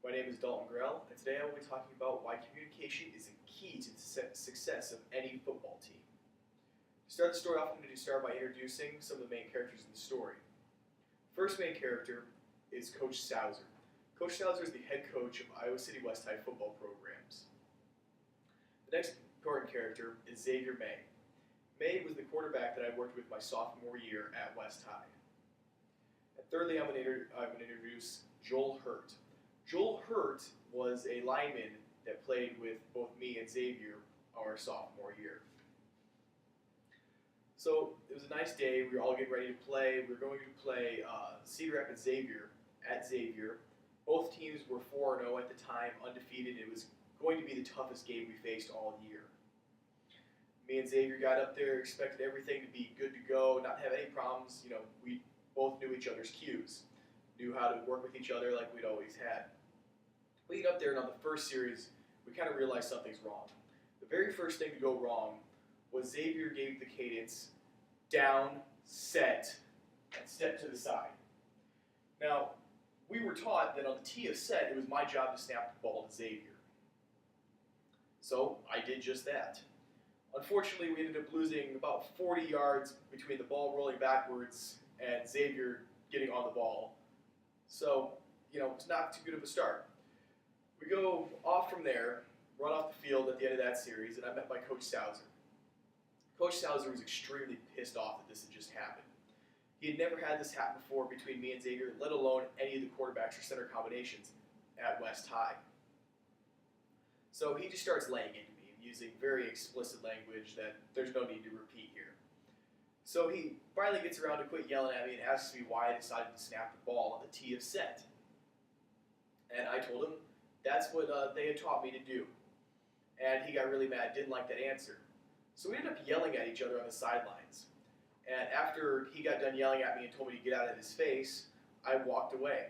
My name is Dalton Grell, and today I will be talking about why communication is a key to the success of any football team. To start the story off, I'm going to start by introducing some of the main characters in the story. First main character is Coach Sauser. Coach Sauser is the head coach of Iowa City West High football programs. The next important character is Xavier May. May was the quarterback that I worked with my sophomore year at West High. And thirdly, I'm going to introduce Joel Hurt. Joel Hurt was a lineman that played with both me and Xavier our sophomore year. So it was a nice day. We were all getting ready to play. We were going to play Cedar Rapids Xavier at Xavier. Both teams were 4-0 at the time, undefeated. It was going to be the toughest game we faced all year. Me and Xavier got up there, expected everything to be good to go, not have any problems. You know, we both knew each other's cues, knew how to work with each other like we'd always had. We get up there, and on the first series, we kind of realized something's wrong. The very first thing to go wrong was Xavier gave the cadence down, set, and step to the side. Now, we were taught that on the tee of set, it was my job to snap the ball to Xavier. So I did just that. Unfortunately, we ended up losing about 40 yards between the ball rolling backwards and Xavier getting on the ball. So, you know, it's not too good of a start. We go off from there, run off the field at the end of that series, and I met my Coach Sauser. Coach Sauser was extremely pissed off that this had just happened. He had never had this happen before between me and Xavier, let alone any of the quarterbacks or center combinations at West High. So he just starts laying into me, using very explicit language that there's no need to repeat here. So he finally gets around to quit yelling at me and asks me why I decided to snap the ball on the tee of set. And I told him that's what they had taught me to do. And he got really mad, didn't like that answer. So we ended up yelling at each other on the sidelines. And after he got done yelling at me and told me to get out of his face, I walked away.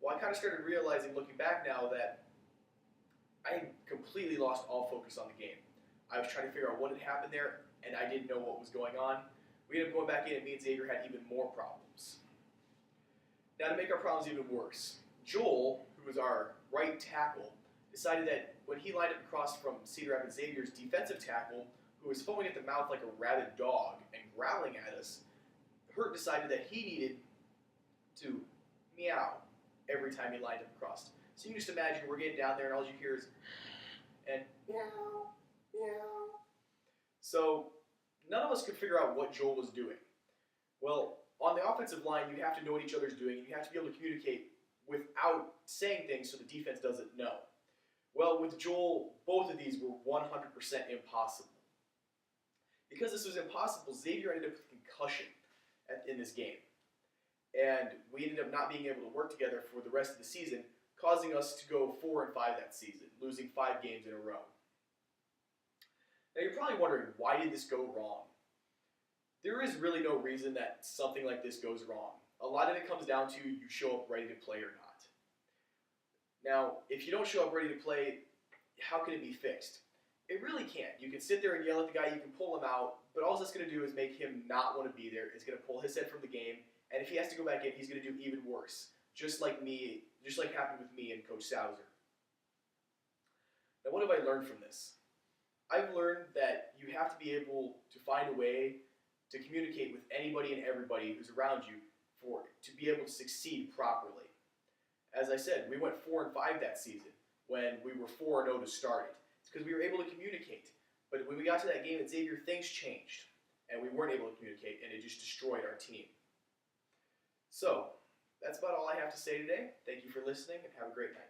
Well, I kind of started realizing, looking back now, that I completely lost all focus on the game. I was trying to figure out what had happened there, and I didn't know what was going on. We ended up going back in, and me and Xavier had even more problems. Now, to make our problems even worse, Joel, who was our right tackle, decided that when he lined up across from Cedar Rapids Xavier's defensive tackle, who was foaming at the mouth like a rabid dog and growling at us, Hurt decided that he needed to meow every time he lined up across. So you can just imagine we're getting down there and all you hear is and meow, meow. So none of us could figure out what Joel was doing. Well, on the offensive line, you have to know what each other's doing, and you have to be able to communicate without saying things so the defense doesn't know. Well, with Joel, both of these were 100% impossible. Because this was impossible, Xavier ended up with concussion in this game. And we ended up not being able to work together for the rest of the season, causing us to go 4-5 that season, losing 5 games in a row. Now you're probably wondering, why did this go wrong? There is really no reason that something like this goes wrong. A lot of it comes down to you show up ready to play or not. Now, if you don't show up ready to play, how can it be fixed? It really can't. You can sit there and yell at the guy, you can pull him out, but all that's going to do is make him not want to be there. It's going to pull his head from the game, and if he has to go back in, he's going to do even worse. Just like happened with me and Coach Sauser. Now, what have I learned from this? I've learned that you have to be able to find a way to communicate with anybody and everybody who's around you to be able to succeed properly. As I said, we went 4-5 that season when we were 4-0 to start it. It's because we were able to communicate. But when we got to that game at Xavier, things changed, and we weren't able to communicate, and it just destroyed our team. So, that's about all I have to say today. Thank you for listening, and have a great night.